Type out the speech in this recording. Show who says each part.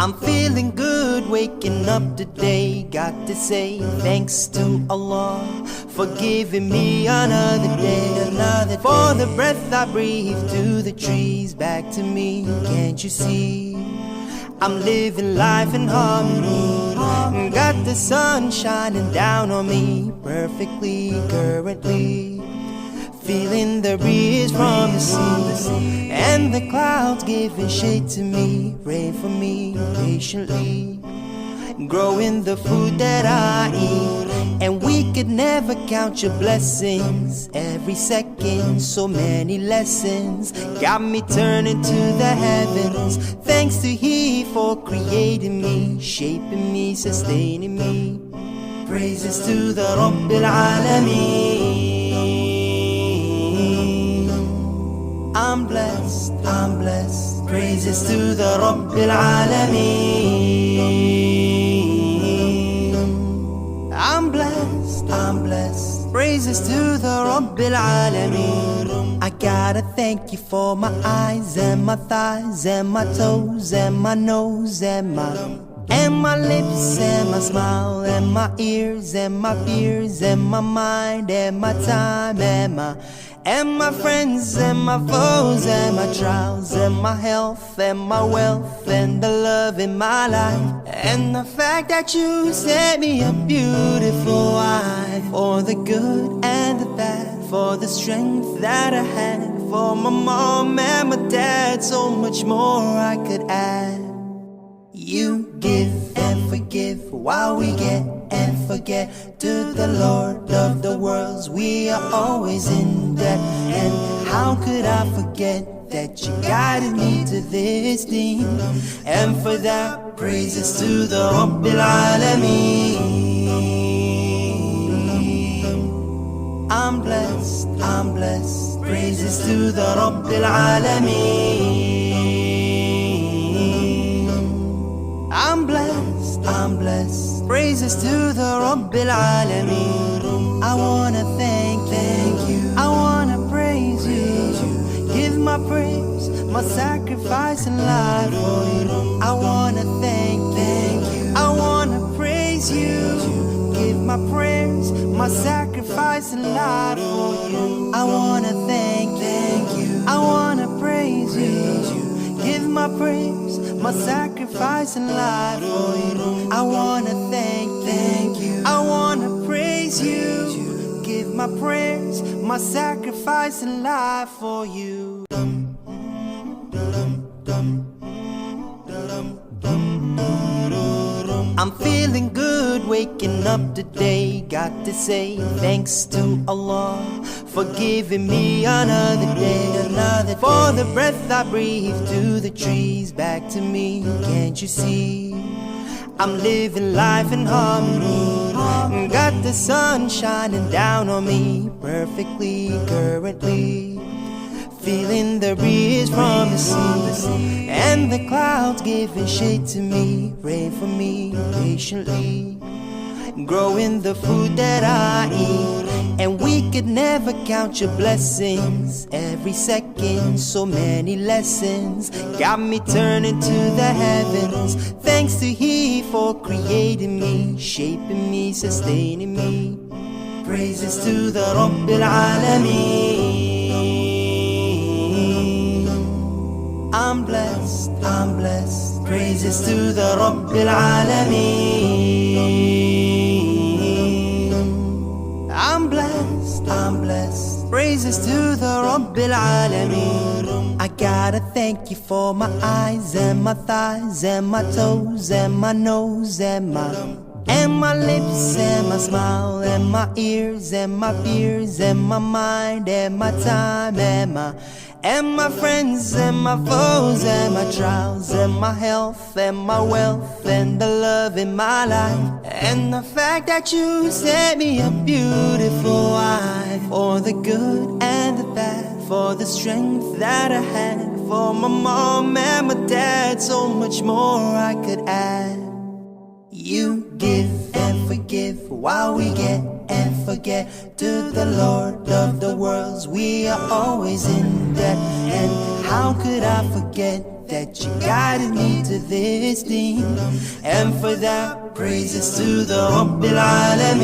Speaker 1: I'm feeling good waking up today. Got to say thanks to Allah for giving me another day. For the breath I breathe, to the trees, back to me. Can't you see? I'm living life in harmony. Got the sun shining down on me perfectly currently. Feeling the breeze from the sea, and the clouds giving shade to me. Pray for me patiently, growing the food that I eat. And we could never count your blessings. Every second, so many lessons got me turning to the heavens. Thanks to He for creating me, shaping me, sustaining me. Praises to the Rabbil Alameen. I'm blessed, I'm blessed. Praises to the Rabbil Alameen. I'm blessed, I'm blessed. Praises to the Rabbil Alameen. I gotta thank you for my eyes and my thighs and my toes and my nose and my lips and my smile and my ears and my fears and my mind and my time and my friends and my foes and my trials and my health and my wealth and the love in my life and the fact that you set me a beautiful wife. For the good and the bad, for the strength that I had, for my mom and my dad, so much more I could add. You give and forgive while we get and forget. To the Lord of the worlds we are always in debt. And how could I forget that you guided me to this thing? And for that, praises to the Rabbil Alameen. I'm blessed, I'm blessed. Praises to the Rabbil Alameen. I'm blessed, I'm blessed. Praises to the Rabbil Alameen. I wanna thank you, I wanna praise you. Give my praise, my sacrifice and life for you. I wanna thank you, I wanna praise you. Give my prayers, my sacrifice and life for you. I wanna thank you, I wanna praise you. Give my praise, my sacrifice and life for you. I wanna thank you, I wanna praise you. Give my prayers, my sacrifice and life for you. I'm feeling good waking up today. Got to say thanks to Allah for giving me another day. For the breath I breathe, to the trees, back to me. Can't you see? I'm living life in harmony. Got the sun shining down on me perfectly currently. Feeling the breeze from the sea, and the clouds giving shade to me. Pray for me patiently, growing the food that I eat. And we could never count your blessings. Every second, so many lessons got me turning to the heavens. Thanks to He for creating me, shaping me, sustaining me. Praises to the Rabbil Alameen. I'm blessed, I'm blessed. Praises to the Rabbil Alameen. I'm blessed, I'm blessed. Praises to the Rabbil Alameen. I gotta thank you for my eyes and my thighs and my toes and my nose and my lips and my smile and my ears and my fears and my mind and my time and my friends and my foes and my trials and my health and my wealth and the love in my life and the fact that you set me a beautiful wife. For the good and the bad, for the strength that I had, for my mom and my dad, so much more I could add. You give and forgive while we get and forget. To the Lord of the worlds, we are always in debt. And how could I forget that you guided me to this thing? And for that, praises to the Rabbil Alameen.